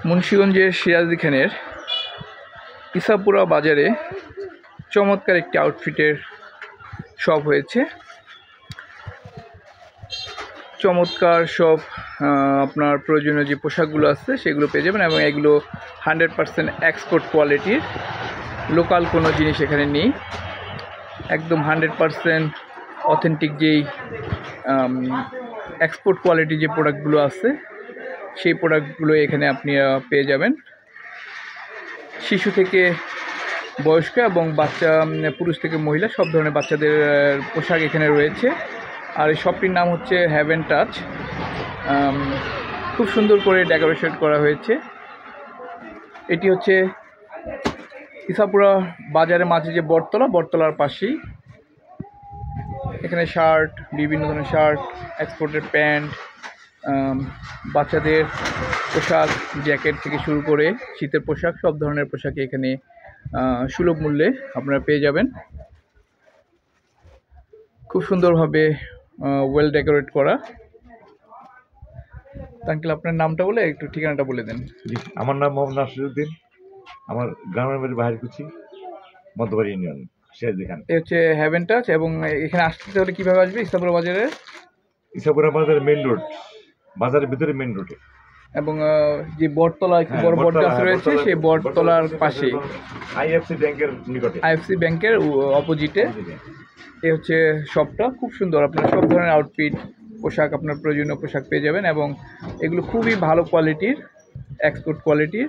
মুন্সিগঞ্জের সিরাজদি খানের ইসাপুরা বাজারে চমৎকার একটি আউটফিটের শপ হয়েছে। চমৎকার সব আপনার প্রয়োজনীয় যে পোশাকগুলো আছে সেগুলো পেয়ে যাবেন, এবং এগুলো 100% এক্সপোর্ট কোয়ালিটির, লোকাল কোনো জিনিস এখানে নেই। একদম 100% অথেন্টিক যেই এক্সপোর্ট কোয়ালিটি যে প্রোডাক্টগুলো আছে সেই প্রোডাক্টগুলো এখানে আপনি পেয়ে যাবেন। শিশু থেকে বয়স্ক এবং বাচ্চা, পুরুষ থেকে মহিলা সব ধরনের বাচ্চাদের পোশাক এখানে রয়েছে। আর এই শপটির নাম হচ্ছে হেভেন টাচ। খুব সুন্দর করে ডেকোরেশন করা হয়েছে। এটি হচ্ছে ইসাপুরা বাজারের মাঝে যে বটতলার পাশেই। এখানে শার্ট, বিভিন্ন ধরনের শার্ট, এক্সপোর্টের প্যান্ট, বাচ্চাদের পোশাক, জ্যাকেট থেকে শুরু করে শীতের পোশাক, সব ধরনের পোশাক এখানে সুলভ মূল্যে আপনারা পেয়ে যাবেন। খুব সুন্দরভাবে ওয়েল ডেকোরেট করা। আঙ্কেল, আপনার নামটা বলে একটু ঠিকানাটা বলে দেন। আমার নাম মোহাম্মদ নাসিরউদ্দিন। আমার গ্রামের বাড়ি বাহিরকুচি, মধ্যবাড়ি ইউনিয়ন, সিরাজদি খান। এই হচ্ছে হেভেন টাচ। এবং এখানে আসতে হলে কীভাবে আসবে? ইসাপুরা বাজারে, ইসাপুরা বাজারের মেইন রোড, বাজারের ভিতরে মেইন রোডে, এবং যে বটতলা একটু বড় বটগাছ রয়েছে সেই বটতলার পাশে আইএফসি ব্যাংকের নিকটে, আইএফসি ব্যাংকের অপোজিটে এ হচ্ছে শপটা। খুব সুন্দর, আপনার সব ধরনের আউটফিট, পোশাক, আপনার প্রয়োজনীয় পোশাক পেয়ে যাবেন, এবং এগুলো খুবই ভালো কোয়ালিটির, এক্সপোর্ট কোয়ালিটির।